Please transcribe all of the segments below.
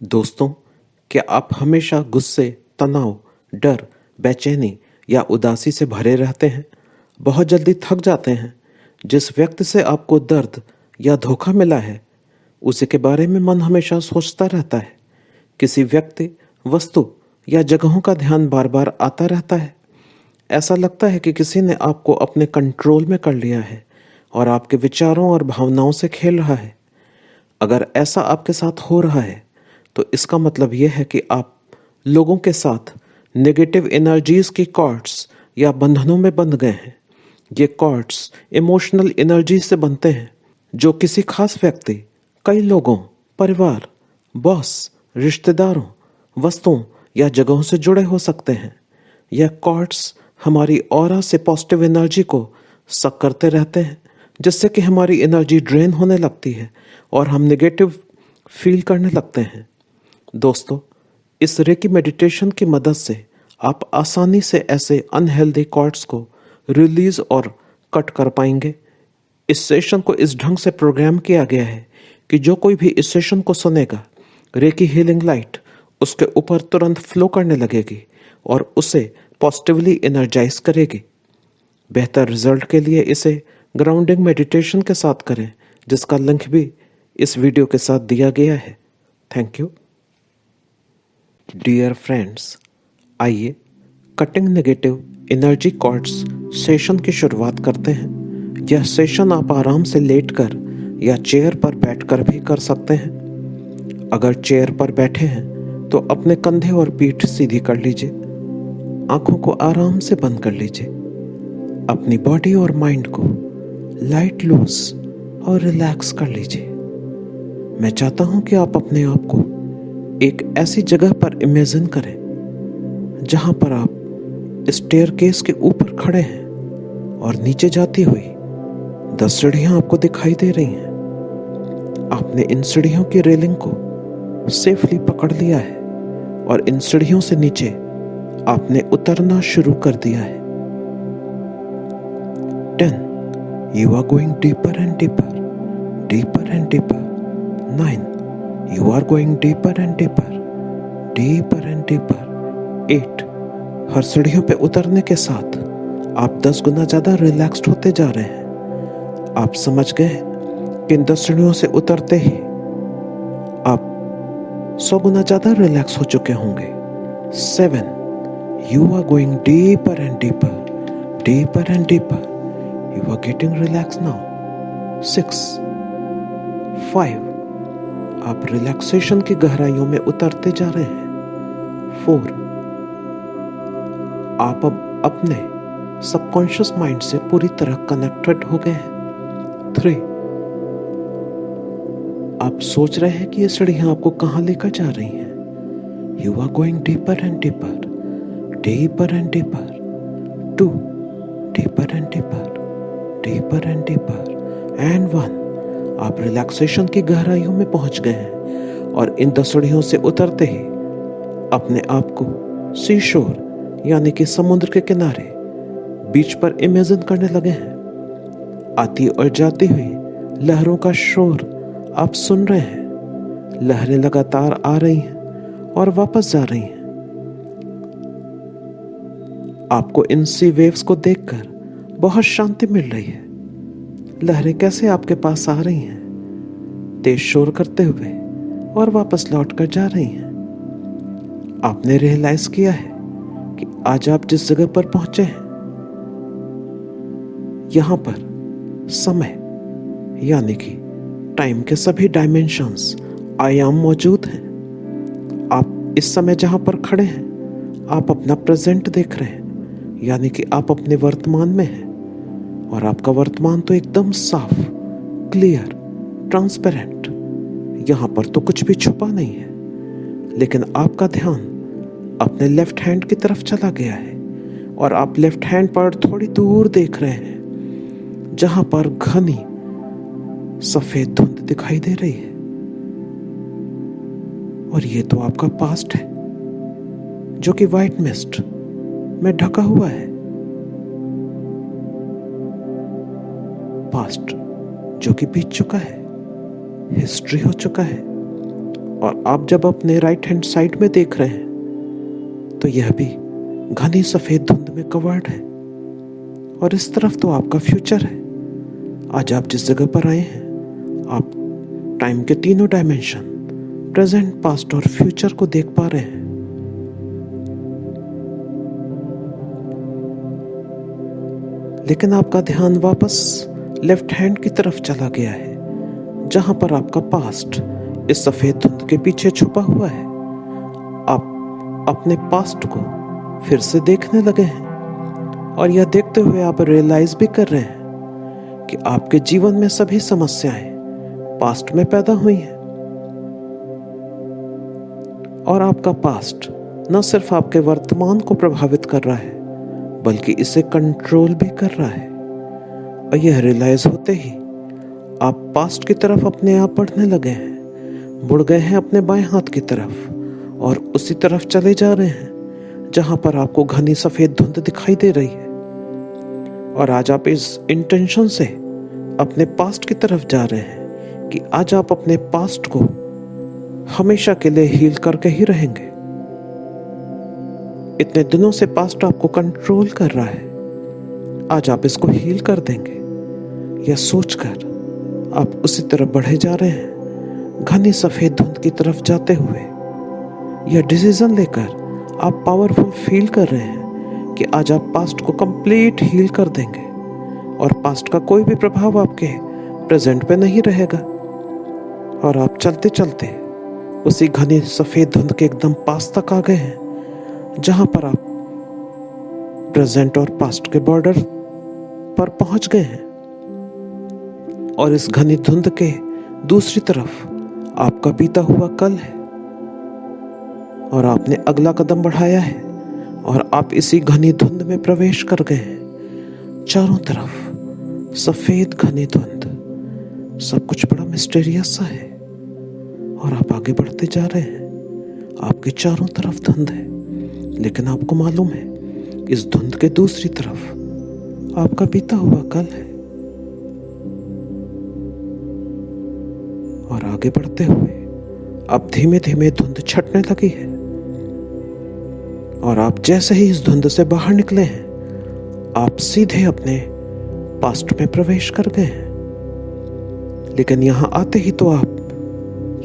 दोस्तों, क्या आप हमेशा गुस्से, तनाव, डर, बेचैनी या उदासी से भरे रहते हैं? बहुत जल्दी थक जाते हैं? जिस व्यक्ति से आपको दर्द या धोखा मिला है, उसी के बारे में मन हमेशा सोचता रहता है। किसी व्यक्ति, वस्तु या जगहों का ध्यान बार-बार आता रहता है। ऐसा लगता है कि किसी ने आपको अपने कंट्रोल में कर लिया है और आपके विचारों और भावनाओं से खेल रहा है। अगर ऐसा आपके साथ हो रहा है, तो इसका मतलब यह है कि आप लोगों के साथ नेगेटिव एनर्जीज की कॉर्ड्स या बंधनों में बंध गए हैं। ये कॉर्ड्स इमोशनल एनर्जी से बनते हैं, जो किसी खास व्यक्ति, कई लोगों, परिवार, बॉस, रिश्तेदारों, वस्तुओं या जगहों से जुड़े हो सकते हैं। यह कॉर्ड्स हमारी ऑरा से पॉजिटिव एनर्जी को सक करते रहते हैं, जिससे कि हमारी एनर्जी ड्रेन होने लगती है और हम नेगेटिव फील करने लगते हैं। दोस्तों, इस रेकी मेडिटेशन की मदद से आप आसानी से ऐसे अनहेल्दी कॉर्ड्स को रिलीज और कट कर पाएंगे। इस सेशन को इस ढंग से प्रोग्राम किया गया है कि जो कोई भी इस सेशन को सुनेगा, रेकी हीलिंग लाइट उसके ऊपर तुरंत फ्लो करने लगेगी और उसे पॉजिटिवली एनर्जाइज करेगी। बेहतर रिजल्ट के लिए इसे ग्राउंडिंग मेडिटेशन के साथ करें, जिसका लिंक भी इस वीडियो के साथ दिया गया है। Thank you. डियर फ्रेंड्स, आइए cutting negative energy cords session की शुरुआत करते हैं। यह सेशन आप आराम से लेटकर या चेयर पर बैठकर भी कर सकते हैं। अगर चेयर पर बैठे हैं तो अपने कंधे और पीठ सीधी कर लीजिए। आंखों को आराम से बंद कर लीजिए। अपनी बॉडी और माइंड को लाइट लूज और रिलैक्स कर लीजिए। मैं चाहता हूं कि आप अपने आप को एक ऐसी जगह पर इमेजिन करें जहां पर आप स्टेयरकेस के ऊपर खड़े हैं और नीचे जाती हुई 10 सीढ़ियां आपको दिखाई दे रही हैं। आपने इन सीढ़ियों की रेलिंग को सेफली पकड़ लिया है और इन सीढ़ियों से नीचे आपने उतरना शुरू कर दिया है। 10. You are going deeper and deeper, deeper and deeper. 9. You are going deeper and deeper, deeper and deeper. 8. हर सीढ़ियों पे उतरने के साथ आप 10 गुना ज्यादा रिलैक्स्ड होते जा रहे हैं। आप समझ गए कि इन 10 सीढ़ियों से उतरते ही आप 100 गुना ज्यादा रिलैक्स हो चुके होंगे। 7. You are going deeper and deeper, deeper and deeper. You are getting relaxed now. 6. 5. आप रिलैक्सेशन की गहराइयों में उतरते जा रहे हैं। 4. आप अब अपने सबकॉन्शियस माइंड से पूरी तरह कनेक्टेड हो गए हैं। 3. आप सोच रहे हैं कि ये सीढ़ियां आपको कहां लेकर जा रही हैं। You are going deeper and deeper, deeper and deeper. 2. Deeper and deeper, deeper and deeper. And 1. आप रिलैक्सेशन की गहराइयों में पहुंच गए हैं और इन 10 सीढ़ियों से उतरते ही अपने आप को सी शोर यानी कि समुद्र के किनारे बीच पर इमेजिन करने लगे हैं। आती और जाती हुई लहरों का शोर आप सुन रहे हैं। लहरें लगातार आ रही हैं और वापस जा रही हैं। आपको इन सी वेव्स को देखकर बहुत शांति मिल रही है। लहरें कैसे आपके पास आ रही हैं, तेज शोर करते हुए और वापस लौट कर जा रही हैं। आपने रियलाइज किया है कि आज आप जिस जगह पर पहुंचे हैं, यहां पर समय यानी कि टाइम के सभी डायमेंशंस, आयाम मौजूद हैं। आप इस समय जहां पर खड़े हैं, आप अपना प्रेजेंट देख रहे हैं, यानी कि आप अपने वर्तमान में हैं और आपका वर्तमान तो एकदम साफ, क्लियर, ट्रांसपेरेंट। यहां पर तो कुछ भी छुपा नहीं है, लेकिन आपका ध्यान अपने लेफ्ट हैंड की तरफ चला गया है और आप लेफ्ट हैंड पर थोड़ी दूर देख रहे हैं, जहां पर घनी सफेद धुंध दिखाई दे रही है। और ये तो आपका पास्ट है, जो कि व्हाइट मिस्ट में ढका हुआ है। पास्ट जो कि बीत चुका है, हिस्ट्री हो चुका है। और आप जब अपने राइट हैंड साइड में देख रहे हैं तो यह भी घनी सफेद धुंध में कवर्ड है। और इस तरफ तो आपका फ्यूचर है। आज आप जिस जगह पर आए हैं, आप टाइम के तीनों डायमेंशन, प्रेजेंट, पास्ट और फ्यूचर को देख पा रहे हैं। लेकिन आपका ध्यान वापस लेफ्ट हैंड की तरफ चला गया है, जहां पर आपका पास्ट इस सफेद धुंध के पीछे छुपा हुआ है। आप अपने पास्ट को फिर से देखने लगे हैं और यह देखते हुए आप रियलाइज भी कर रहे हैं कि आपके जीवन में सभी समस्याएं पास्ट में पैदा हुई हैं। और आपका पास्ट न सिर्फ आपके वर्तमान को प्रभावित कर रहा है, बल्कि इसे कंट्रोल भी कर रहा है। और यह रियलाइज होते ही आप पास्ट की तरफ अपने आप बढ़ने लगे हैं, मुड़ गए हैं अपने बाएं हाथ की तरफ और उसी तरफ चले जा रहे हैं जहां पर आपको घनी सफेद धुंध दिखाई दे रही है। और आज आप इस इंटेंशन से अपने पास्ट की तरफ जा रहे हैं कि आज आप अपने पास्ट को हमेशा के लिए हील करके ही रहेंगे। इतने दिनों से पास्ट आपको कंट्रोल कर रहा है, आज आप इसको हील कर देंगे। यह सोचकर आप उसी तरफ बढ़े जा रहे हैं, घनी सफेद धुंध की तरफ जाते हुए। यह डिसीजन लेकर आप पावरफुल फील कर रहे हैं कि आज आप पास्ट को कंप्लीट हील कर देंगे और पास्ट का कोई भी प्रभाव आपके प्रेजेंट पे नहीं रहेगा। और आप चलते चलते उसी घनी सफेद धुंध के एकदम पास तक आ गए हैं, जहां पर आप प्रेजेंट और पास्ट के बॉर्डर पर पहुंच गए हैं। और इस घनी धुंध के दूसरी तरफ आपका बीता हुआ कल है और आपने अगला कदम बढ़ाया है और आप इसी घनी धुंध में प्रवेश कर गए हैं। चारों तरफ सफेद घनी धुंध, सब कुछ बड़ा मिस्टीरियस सा है और आप आगे बढ़ते जा रहे हैं। आपके चारों तरफ धुंध है, लेकिन आपको मालूम है इस धुंध के दूसरी तरफ आपका बीता हुआ कल है। और आगे बढ़ते हुए अब धीमे धीमे धुंध छटने लगी है और आप जैसे ही इस धुंध से बाहर निकले हैं, आप सीधे अपने पास्ट में प्रवेश कर गए हैं। लेकिन यहां आते ही तो आप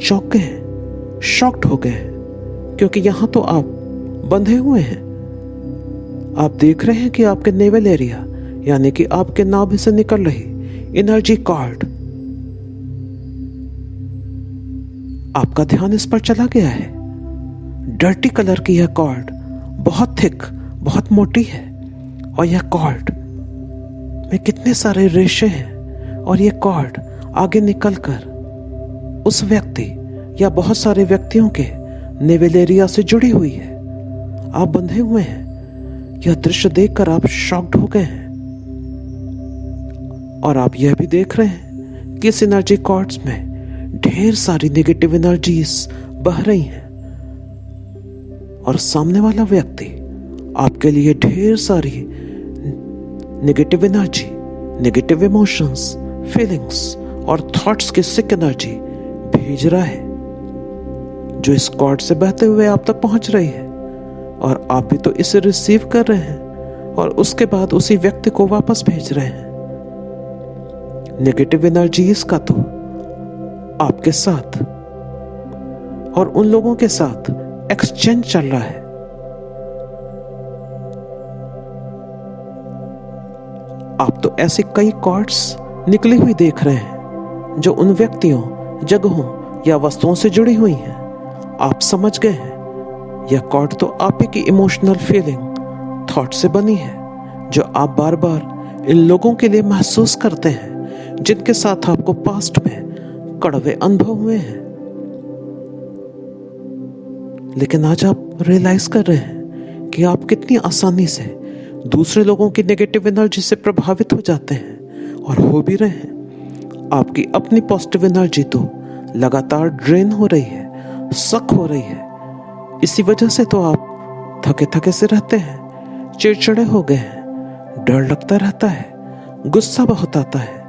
चौंक गए हैं, शॉक्ड हो गए हैं, क्योंकि यहां तो आप बंधे हुए हैं। आप देख रहे हैं कि आपके नेवल एरिया, यानी कि आपके नाभि से निकल रही एनर्जी कॉर्ड, आपका ध्यान इस पर चला गया है। डर्टी कलर की यह कॉर्ड बहुत थिक, बहुत मोटी है और यह कॉर्ड में कितने सारे रेशे हैं और यह कॉर्ड आगे निकलकर उस व्यक्ति या बहुत सारे व्यक्तियों के नेवल एरिया से जुड़ी हुई है। आप बंधे हुए हैं। यह दृश्य देखकर आप शॉक्ड हो गए हैं और आप यह भी देख रहे हैं कि इस एनर्जी कॉर्ड्स में ढेर सारी नेगेटिव एनर्जीज बह रही हैं और सामने वाला व्यक्ति आपके लिए ढेर सारी negative energy, negative emotions, feelings और थॉट्स की सिक एनर्जी भेज रहा है, जो इस कॉर्ड से बहते हुए आप तक पहुंच रही है। और आप भी तो इसे रिसीव कर रहे हैं और उसके बाद उसी व्यक्ति को वापस भेज रहे हैं। नेगेटिव एनर्जीज का तो आपके साथ और उन लोगों के साथ एक्सचेंज चल रहा है। आप तो ऐसी कई कॉर्ड्स निकली हुई देख रहे हैं जो उन व्यक्तियों, जगहों या वस्तुओं से जुड़ी हुई हैं। आप समझ गए हैं यह कॉर्ड तो आप ही की इमोशनल फीलिंग, थॉट से बनी है, जो आप बार बार इन लोगों के लिए महसूस करते हैं जिनके साथ आपको पास्ट में कड़वे अनुभव हुए हैं। लेकिन आज आप रियलाइज कर रहे हैं कि आप कितनी आसानी से दूसरे लोगों की नेगेटिव एनर्जी से प्रभावित हो जाते हैं और हो भी रहे हैं। आपकी अपनी पॉजिटिव एनर्जी तो लगातार ड्रेन हो रही है, सक हो रही है। इसी वजह से तो आप थके थके से रहते हैं, चिड़चिड़े हो गए हैं, डर लगता रहता है, गुस्सा बहुत आता है,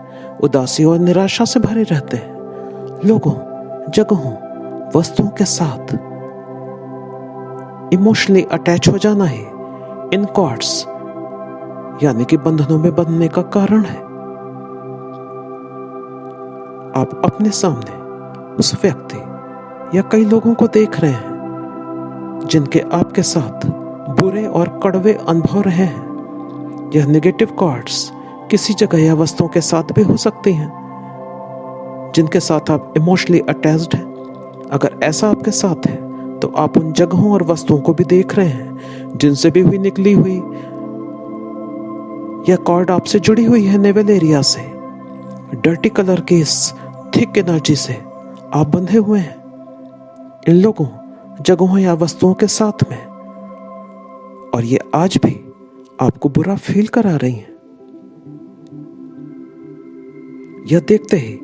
उदासी और निराशा से भरे रहते हैं। लोगों, जगहों, वस्तुओं के साथ इमोशनली अटैच हो जाना ही इन कॉर्ड्स यानी कि बंधनों में बंधने का कारण है। आप अपने सामने उस व्यक्ति या कई लोगों को देख रहे हैं जिनके आपके साथ बुरे और कड़वे अनुभव रहे हैं। यह नेगेटिव कॉर्ड्स किसी जगह या वस्तुओं के साथ भी हो सकती हैं जिनके साथ आप इमोशनली अटैच्ड हैं। अगर ऐसा आपके साथ है तो आप उन जगहों और वस्तुओं को भी देख रहे हैं जिनसे भी हुई निकली हुई यह कॉर्ड आपसे जुड़ी हुई है नेवल एरिया से। डर्टी कलर की इस थिक एनर्जी से आप बंधे हुए हैं इन लोगों, जगहों या वस्तुओं के साथ में, और ये आज भी आपको बुरा फील करा रही हैं। यह देखते ही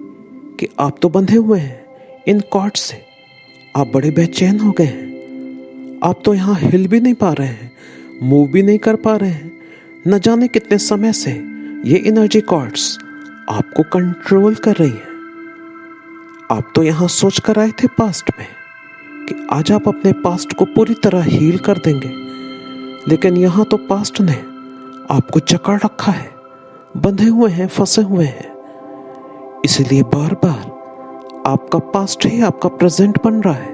कि आप तो बंधे हुए हैं इन कॉर्ड से, आप बड़े बेचैन हो गए हैं। आप तो यहाँ हिल भी नहीं पा रहे हैं, मूव भी नहीं कर पा रहे हैं। न जाने कितने समय से ये एनर्जी कॉर्ड्स आपको कंट्रोल कर रही हैं। आप तो यहाँ सोच कर आए थे पास्ट में कि आज आप अपने पास्ट को पूरी तरह हील कर देंगे, लेकिन यहाँ तो पास्ट ने आपको जकड़ रखा है, बंधे हुए हैं, फंसे हुए हैं। इसलिए बार बार आपका पास्ट ही आपका प्रेजेंट बन रहा है।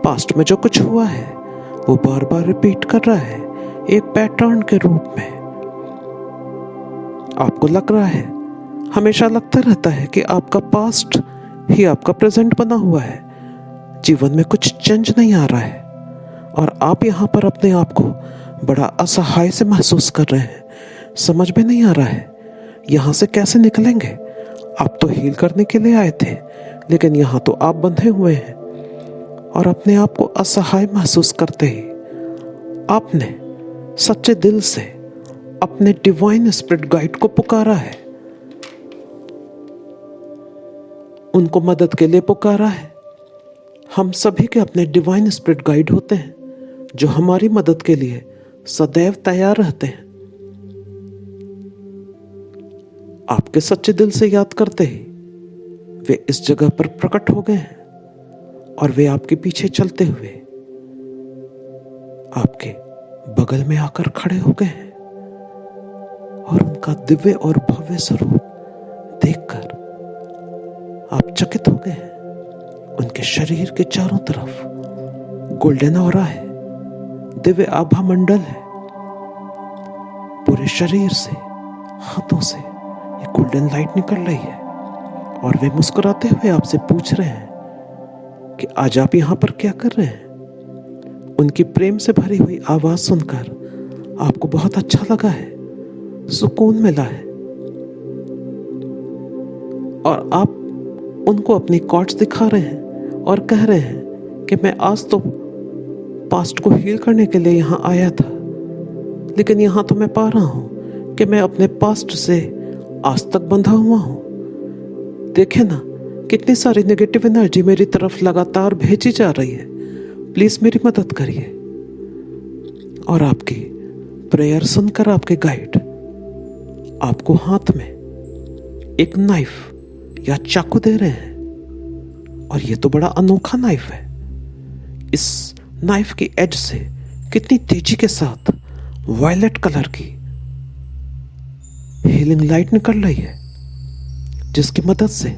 पास्ट में जो कुछ हुआ है वो बार बार रिपीट कर रहा है एक पैटर्न के रूप में। आपको लग रहा है, हमेशा लगता रहता है कि आपका पास्ट ही आपका प्रेजेंट बना हुआ है, जीवन में कुछ चेंज नहीं आ रहा है, और आप यहाँ पर अपने आप को बड़ा असहाय से महसूस कर रहे हैं। समझ में नहीं आ रहा है यहाँ से कैसे निकलेंगे। आप तो हील करने के लिए आए थे, लेकिन यहाँ तो आप बंधे हुए हैं, और अपने आप को असहाय महसूस करते ही आपने सच्चे दिल से अपने डिवाइन स्पिरिट गाइड को पुकारा है, उनको मदद के लिए पुकारा है। हम सभी के अपने डिवाइन स्पिरिट गाइड होते हैं जो हमारी मदद के लिए सदैव तैयार रहते हैं। आपके सच्चे दिल से याद करते ही वे इस जगह पर प्रकट हो गए हैं, और वे आपके पीछे चलते हुए आपके बगल में आकर खड़े हो गए हैं, और उनका दिव्य और भव्य स्वरूप देखकर आप चकित हो गए हैं। उनके शरीर के चारों तरफ गोल्डन ऑरा है, दिव्य आभा मंडल है। पूरे शरीर से, हाथों से ये गोल्डन लाइट निकल रही है, और वे मुस्कुराते हुए आपसे पूछ रहे हैं कि आज आप यहाँ पर क्या कर रहे हैं। उनकी प्रेम से भरी हुई आवाज सुनकर आपको बहुत अच्छा लगा है, सुकून मिला है, और आप उनको अपनी कॉर्ड्स दिखा रहे हैं और कह रहे हैं कि मैं आज तो पास्ट को हील करने के लिए यहाँ आया था, लेकिन यहाँ तो मैं पा रहा हूँ कि मैं अपने पास्ट से आज तक बंधा हुआ हूँ। देखे ना कितनी सारी नेगेटिव एनर्जी मेरी तरफ लगातार भेजी जा रही है। प्लीज मेरी मदद करिए। और आपकी प्रेयर सुनकर आपके गाइड आपको हाथ में एक नाइफ या चाकू दे रहे हैं, और ये तो बड़ा अनोखा नाइफ है। इस नाइफ की एज से कितनी तेजी के साथ वायलेट कलर की हीलिंग लाइट निकल रही है, जिसकी मदद से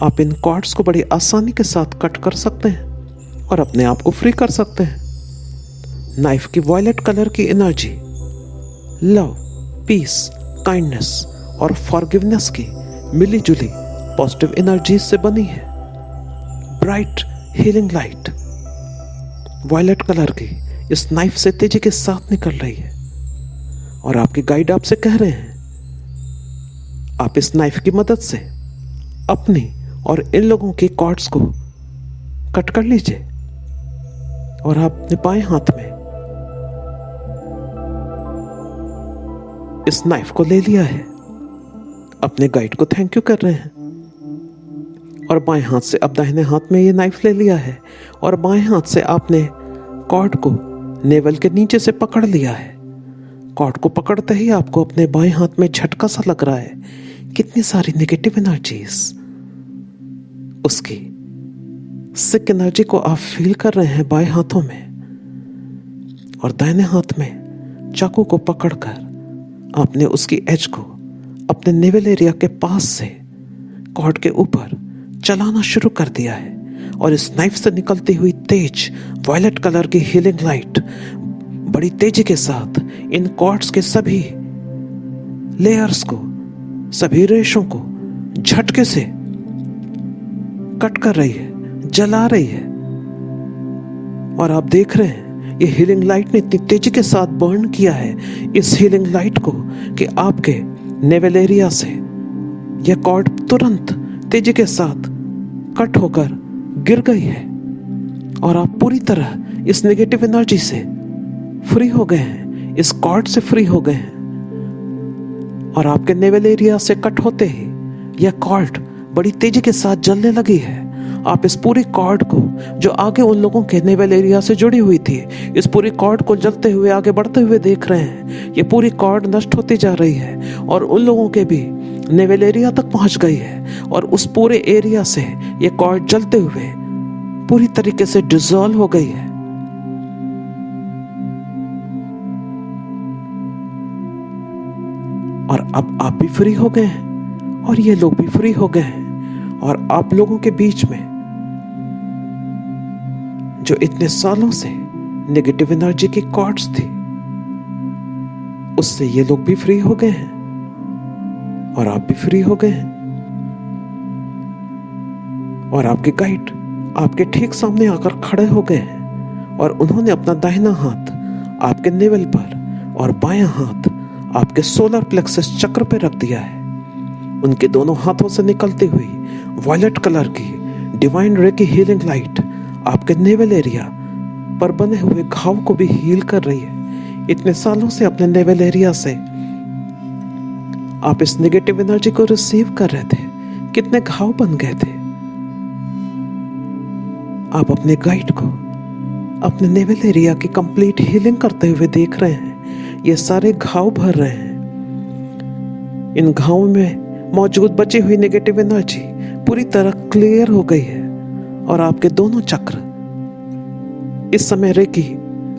आप इन कॉर्ड्स को बड़ी आसानी के साथ कट कर सकते हैं और अपने आप को फ्री कर सकते हैं। नाइफ की वायलेट कलर की एनर्जी लव, पीस, काइंडनेस और फॉरगिवनेस की मिली जुली पॉजिटिव एनर्जीज से बनी है। Bright healing light violet colour की इस नाइफ से तेजी के साथ निकल रही है, और आपके गाइड आपसे कह रहे हैं आप इस नाइफ की मदद से अपनी और इन लोगों के कॉर्ड्स को कट कर लीजिए। और आप अपने बाएं हाथ में इस नाइफ को ले लिया है, अपने गाइड को थैंक यू कर रहे हैं, और बाएं हाथ से अब दाहिने हाथ में ये नाइफ ले लिया है, और बाएं हाथ से आपने कॉर्ड को नेवल के नीचे से पकड़ लिया है। कॉर्ड को पकड़ते ही आपको अपने बाएं हाथ में झटका सा लग रहा है। कितनी सारी नेगेटिव एनर्जीज उसकी सिक एनर्जी को आप फील कर रहे हैं बाएं हाथों में, और दाहिने हाथ में चाकू को पकड़कर आपने उसकी एज को अपने नेवल एरिया के पास से कॉर्ड के ऊपर चलाना शुरू कर दिया है। और इस नाइफ से निकलती हुई तेज वायलेट कलर की हीलिंग लाइट बड़ी तेजी के साथ इन कॉर्ड्स के सभी लेयर्स को, सभी रेशों को झटके से कट कर रही है, जला रही है। और आप देख रहे हैं ये हीलिंग लाइट ने इतनी तेजी के साथ बर्न किया है इस हीलिंग लाइट को कि आपके नेवल एरिया से यह कॉर्ड तुरंत तेजी के साथ कट होकर गिर गई है, और आप पूरी तरह इस नेगेटिव एनर्जी से फ्री हो गए हैं, इस कॉर्ड से फ्री हो गए हैं। और आपके नेवल एरिया से कट होते ही यह कॉर्ड बड़ी तेजी के साथ जलने लगी है। आप इस पूरी कॉर्ड को, जो आगे उन लोगों के नेवल एरिया से जुड़ी हुई थी, इस पूरी कॉर्ड को जलते हुए आगे बढ़ते हुए देख रहे हैं। ये पूरी कॉर्ड नष्ट होती जा रही है और उन लोगों के भी नेवल एरिया तक पहुंच गई है, और उस पूरे एरिया से ये कॉर्ड जलते हुए पूरी तरीके से डिसॉल्व हो गई है। और अब आप भी फ्री हो गए हैं और ये लोग भी फ्री हो गए हैं, और आप लोगों के बीच में जो इतने सालों से नेगेटिव एनर्जी की कॉर्ड्स थी, उससे ये लोग भी फ्री हो गए हैं और आप भी फ्री हो गए हैं। और आपके गाइड आपके ठीक सामने आकर खड़े हो गए हैं, और उन्होंने अपना दाहिना हाथ आपके नेवल पर और बायां हाथ आपके सोलर प्लेक्सस चक्र पे रख दिया है। उनके दोनों हाथों से निकलती हुई वायलेट कलर की डिवाइन रे की हीलिंग लाइट आपके नेवल एरिया पर बने हुए घाव को भी हील कर रही है। इतने सालों से अपने नेवल एरिया से आप इस नेगेटिव एनर्जी को रिसीव कर रहे थे, कितने घाव बन गए थे। आप अपने गाइड को अपने नेवल एरिया की कंप्लीट हीलिंग करते हुए देख रहे हैं। ये सारे घाव भर रहे हैं। इन घावों में मौजूद बची हुई नेगेटिव एनर्जी पूरी तरह क्लियर हो गई है, और आपके दोनों चक्र इस समय रेकी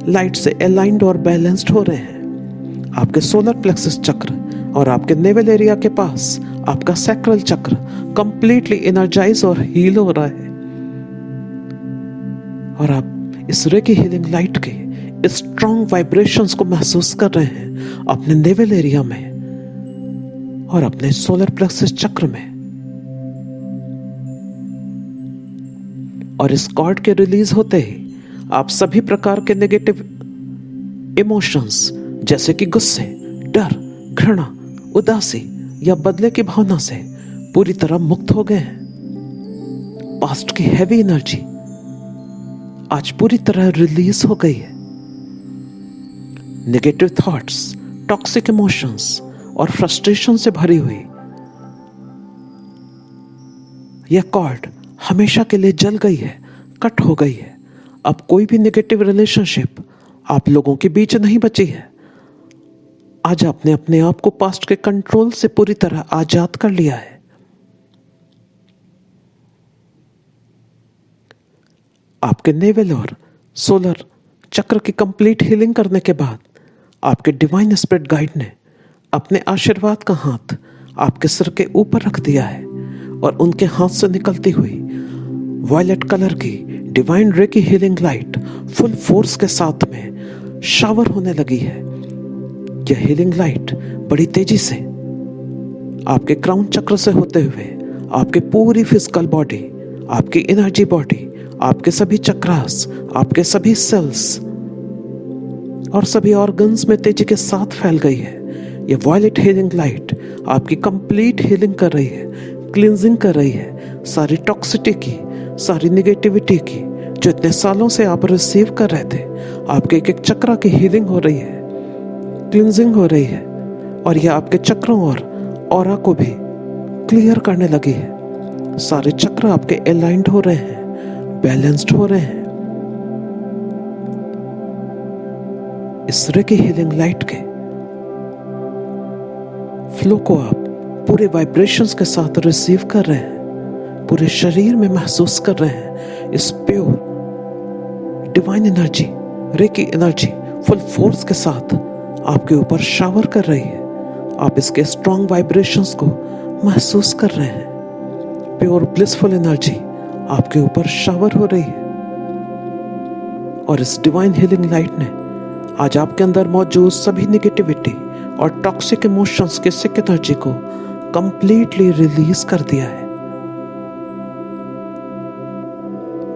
लाइट से अलाइंड और बैलेंस्ड हो रहे हैं। आपके सोलर प्लेक्सस चक्र और आपके नेवल एरिया के पास आपका सैक्रल चक्र कंप्लीटली एनर्जाइज और हील हो रहा है, और आप इस रेकी हीलिंग लाइट के स्ट्रॉन्ग वाइब्रेशंस को महसूस कर रहे हैं अपने नेवल एरिया में और अपने सोलर प्लेक्सस चक्र में। और इस कॉर्ड के रिलीज होते ही आप सभी प्रकार के नेगेटिव इमोशंस जैसे कि गुस्से, डर, घृणा, उदासी या बदले की भावना से पूरी तरह मुक्त हो गए हैं। पास्ट की हैवी एनर्जी आज पूरी तरह रिलीज हो गई है। नेगेटिव थॉट्स, टॉक्सिक इमोशंस और फ्रस्ट्रेशन से भरी हुई यह कॉर्ड हमेशा के लिए जल गई है, कट हो गई है। अब कोई भी नेगेटिव रिलेशनशिप आप लोगों के बीच नहीं बची है। आज आपने अपने आप को पास्ट के कंट्रोल से पूरी तरह आजाद कर लिया है। आपके नेवल और सोलर चक्र की कंप्लीट हीलिंग करने के बाद आपके डिवाइन स्पिरिट गाइड ने अपने आशीर्वाद का हाथ आपके सिर के ऊपर रख दिया है, और उनके हाथ से निकलती हुई वायलेट कलर की डिवाइन रे की हीलिंग लाइट फुल फोर्स के साथ में शावर होने लगी है। यह हीलिंग लाइट बड़ी तेजी से आपके क्राउन चक्र से होते हुए आपके पूरी फिजिकल बॉडी, आपकी एनर्जी बॉडी, आपके सभी चक्रास, आपके सभी सेल्स और सभी ऑर्गन्स में तेजी के साथ फैल गई है। यह वायलेट हीलिंग लाइट आपकी कंप्लीट हीलिंग कर रही है, क्लींजिंग कर रही है सारी टॉक्सिटी की, सारी नेगेटिविटी की जो इतने सालों से आप रिसीव कर रहे थे। आपके एक एक चक्र की हीलिंग हो रही है, क्लींजिंग हो रही है, और यह आपके चक्रों और ऑरा को भी क्लियर करने लगी है। सारे चक्र आपके अलाइंड हो रहे हैं, बैलेंस्ड हो रहे हैं। इस रेकी हीलिंग लाइट के फ्लो को आप पूरे वाइब्रेशंस के साथ रिसीव कर रहे हैं, पूरे शरीर में महसूस कर रहे हैं। इस pure divine energy, reiki energy full force के साथ आपके ऊपर शावर कर रही है। आप इसके स्ट्रॉन्ग वाइब्रेशंस को महसूस कर रहे हैं। प्योर ब्लिसफुल एनर्जी आपके ऊपर शावर हो रही है और इस डिवाइन हीलिंग लाइट ने आज आपके अंदर मौजूद सभी नेगेटिविटी और टॉक्सिक इमोशंस के सिक एनर्जी को कंप्लीटली रिलीज कर दिया है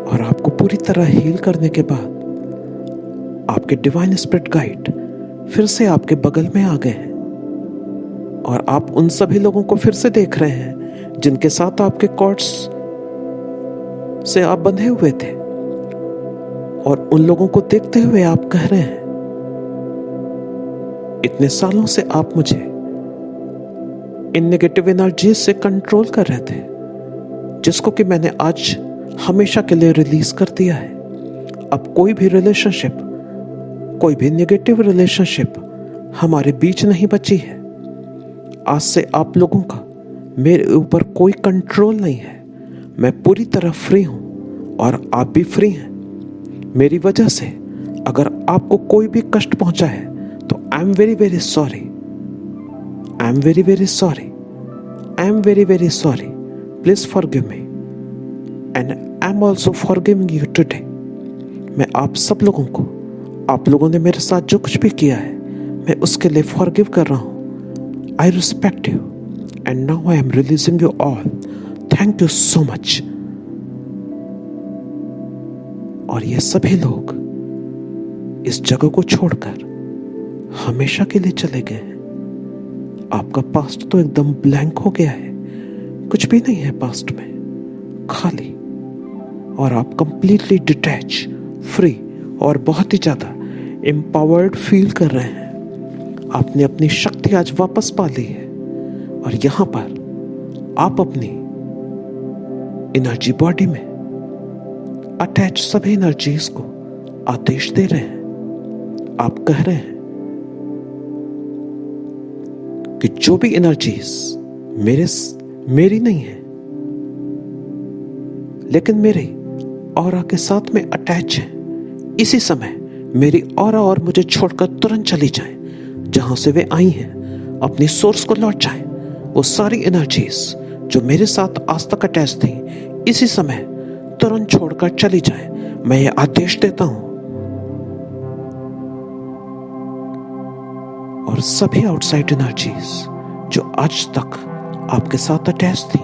और आपको पूरी तरह हील करने के बाद आपके डिवाइन स्पिरिट गाइड फिर से आपके बगल में आ गए हैं और आप उन सभी लोगों को फिर से देख रहे हैं जिनके साथ आपके कॉर्ड्स से आप बंधे हुए थे और उन लोगों को देखते हुए आप कह रहे हैं, इतने सालों से आप मुझे इन नेगेटिव एनर्जी से कंट्रोल कर रहे थे, जिसको कि मैंने आज हमेशा के लिए रिलीज कर दिया है। अब कोई भी रिलेशनशिप, कोई भी नेगेटिव रिलेशनशिप हमारे बीच नहीं बची है। आज से आप लोगों का मेरे ऊपर कोई कंट्रोल नहीं है। मैं पूरी तरह फ्री हूं और आप भी फ्री हैं। मेरी वजह से अगर आपको कोई भी कष्ट पहुंचा है तो I am very very sorry. I am very very sorry. I am very very sorry. Please forgive me and I am also forgiving you today. मैं आप सब लोगों को, आप लोगों ने मेरे साथ जो कुछ भी किया है, मैं उसके लिए फॉरगिव कर रहा हूं। I respect you and now I am releasing you all. Thank you so much. और ये सभी लोग इस जगह को छोड़कर हमेशा के लिए चले गए हैं। आपका पास्ट तो एकदम ब्लैंक हो गया है, कुछ भी नहीं है पास्ट में, खाली। और आप कंप्लीटली डिटैच, फ्री और बहुत ही ज्यादा एम्पावर्ड फील कर रहे हैं। आपने अपनी शक्ति आज वापस पा ली है और यहां पर आप अपनी एनर्जी बॉडी में अटैच सभी एनर्जीज को आदेश दे रहे हैं। आप कह रहे हैं कि जो भी एनर्जीज मेरी नहीं है लेकिन मेरे ऑरा के साथ में अटैच है, इसी समय मेरी ऑरा और मुझे छोड़कर तुरंत चली जाएं, जहां से वे आई हैं, अपनी सोर्स को लौट जाएं। वो सारी एनर्जीज जो मेरे साथ आज तक अटैच थी, इसी समय तुरंत छोड़कर चली जाएं। मैं ये आदेश देता हूं। और सभी आउटसाइड एनर्जीज जो आज तक आपके साथ अटैच थी,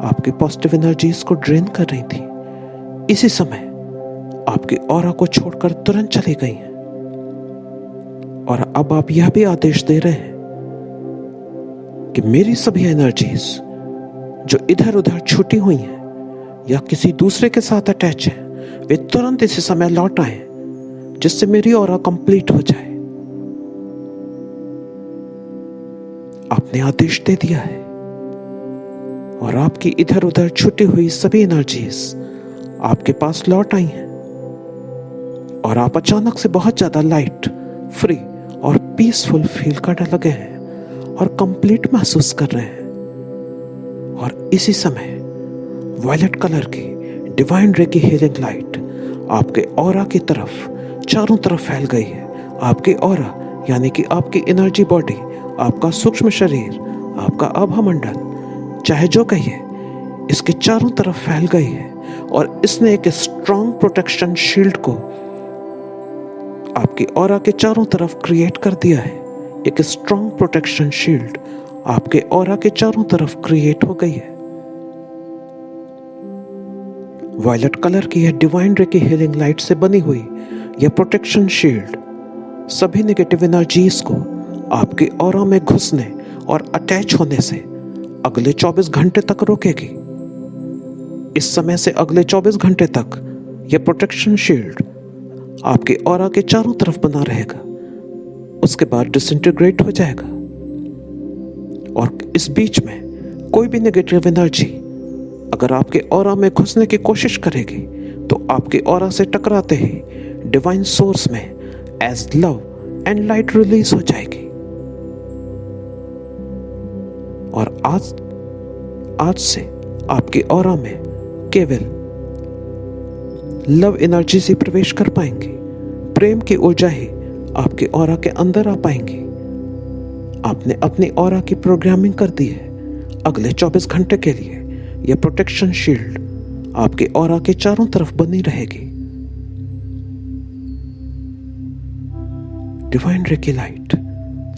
आपकी पॉजिटिव एनर्जीज को ड्रेन कर रही थी, इसी समय आपके ऑरा को छोड़कर तुरंत चली गई हैं। और अब आप यह भी आदेश दे रहे हैं कि मेरी सभी एनर्जीज जो इधर उधर छूटी हुई हैं या किसी दूसरे के साथ अटैच है, वे तुरंत इसी समय लौट आए, जिससे मेरी ऑरा कंप्लीट हो जाए। आपने आदेश दे दिया है और आपकी इधर उधर छूटी हुई सभी एनर्जीज आपके पास लौट आई हैं और आप अचानक से बहुत ज्यादा लाइट, फ्री और पीसफुल फील करने लगे हैं और कंप्लीट महसूस कर रहे हैं। और इसी समय वायलेट कलर की डिवाइन रेकी हीलिंग लाइट आपके ऑरा की तरफ चारों तरफ फैल गई है। आपके ऑरा यानी कि आपकी एनर्जी बॉडी, आपका सूक्ष्म शरीर, आपका आभा मंडल, चाहे जो कहिए, इसके चारों तरफ फैल गई है और इसने एक स्ट्रॉन्ग प्रोटेक्शन शील्ड को आपकी ऑरा के चारों तरफ क्रिएट कर दिया है। एक स्ट्रॉन्ग प्रोटेक्शन शील्ड आपके ऑरा के चारों तरफ क्रिएट हो गई है। वायलेट कलर की यह डिवाइन रेकी हीलिंग लाइट से बनी हुई यह प्रोटेक्शन शील्ड सभी नेगेटिव एनर्जीज को आपके ऑरा में घुसने और अटैच होने से अगले 24 घंटे तक रोकेगी। इस समय से अगले 24 घंटे तक यह प्रोटेक्शन शील्ड आपके ऑरा के चारों तरफ बना रहेगा। उसके बाद डिसइंटीग्रेट हो जाएगा और इस बीच में कोई भी नेगेटिव एनर्जी अगर आपके ऑरा में घुसने की कोशिश करेगी तो आपके ऑरा से टकराते ही डिवाइन सोर्स में as love and light release हो जाएगी। और आज से आपके ऑरा में केवल लव एनर्जी से प्रवेश कर पाएंगे। प्रेम की ऊर्जा ही आपके ऑरा के अंदर आ पाएंगी। आपने अपनी ऑरा की प्रोग्रामिंग कर दी है। अगले 24 घंटे के लिए यह प्रोटेक्शन शील्ड आपके ऑरा के चारों तरफ बनी रहेगी। Divine reiki light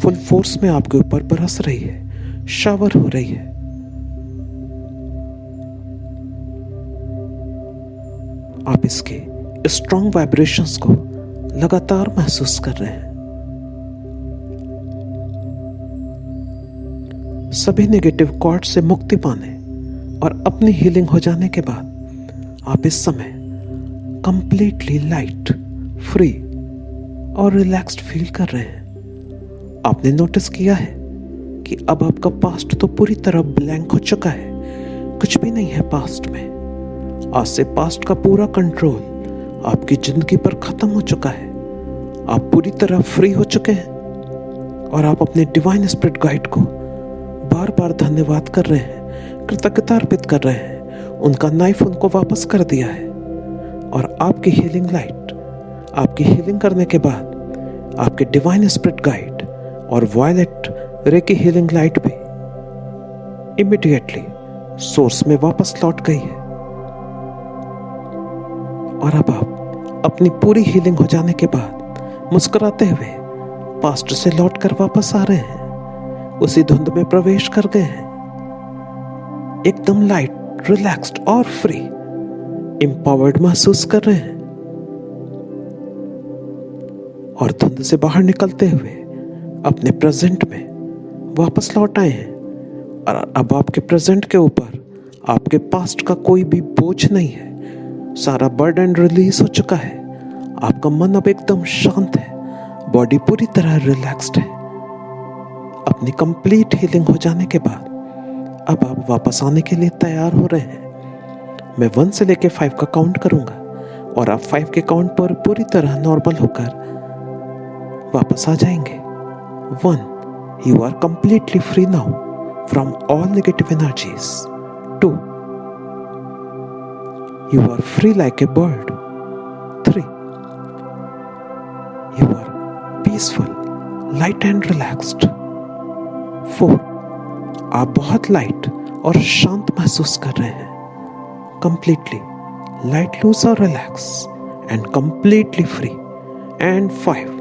full force में आपके ऊपर बरस रही है, शावर हो रही है। आप इसके स्ट्रॉन्ग वाइब्रेशंस को लगातार महसूस कर रहे हैं। सभी नेगेटिव कॉर्ड से मुक्ति पाने और अपनी हीलिंग हो जाने के बाद आप इस समय कंप्लीटली लाइट, फ्री और रिलैक्स्ड फील कर रहे हैं। आपने नोटिस किया है कि अब आपका पास्ट तो पूरी तरह ब्लैंक हो चुका है। कुछ भी नहीं है पास्ट में। आज से पास्ट का पूरा कंट्रोल आपकी जिंदगी पर खत्म हो चुका है। आप पूरी तरह फ्री हो चुके हैं और आप अपने डिवाइन स्पिरिट गाइड को बार बार धन्यवाद कर रहे हैं, कृतज्ञता अर्पित कर रहे हैं। उनका नाइफ उनको वापस कर दिया है और आपकी हीलिंग लाइट, आपकी हीलिंग करने के बाद आपके डिवाइन स्पिरिट गाइड और वायलेट रे की हीलिंग लाइट भी इमीडिएटली सोर्स में वापस लौट गई है। और अब आप अपनी पूरी हीलिंग हो जाने के बाद मुस्कुराते हुए पास्ट से लौटकर वापस आ रहे हैं। उसी धुंध में प्रवेश कर गए हैं, एकदम लाइट, रिलैक्स्ड और फ्री, एम्पावर्ड महसूस कर रहे हैं। और धुंध से बाहर निकलते हुए अपने प्रेजेंट में वापस लौट आए हैं। और अब आपके प्रेजेंट के ऊपर आपके पास्ट का कोई भी बोझ नहीं है। सारा बर्डन रिलीज हो चुका है। आपका मन अब एकदम शांत है, बॉडी पूरी तरह रिलैक्स्ड है। अपनी कंप्लीट हीलिंग हो जाने के बाद अब आप वापस आने के लिए तैयार हो रहे हैं। मैं 1 से लेके 5 का काउंट करूंगा और आप 5 के काउंट पर पूरी तरह नॉर्मल होकर वापस आ जाएंगे। 1, you are completely free now from all negative energies. 2, you are free like a bird. 3, you are peaceful, light and relaxed. 4, आप बहुत लाइट और शांत महसूस कर रहे हैं, completely light, loose और relax and completely free. And 5,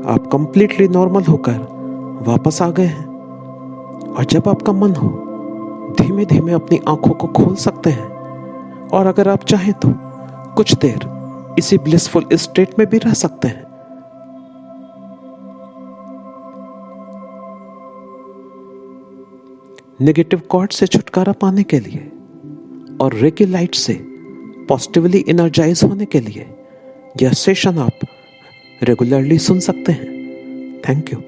आप completely normal होकर वापस आ गए हैं। और जब आपका मन हो धीमे धीमे अपनी आंखों को खोल सकते हैं और अगर आप चाहें तो कुछ देर इसी ब्लिसफुल स्टेट में भी रह सकते हैं। नेगेटिव कॉर्ड से छुटकारा पाने के लिए और रेकी लाइट से पॉजिटिवली एनर्जाइज होने के लिए यह सेशन आप रेगुलरली सुन सकते हैं। Thank you.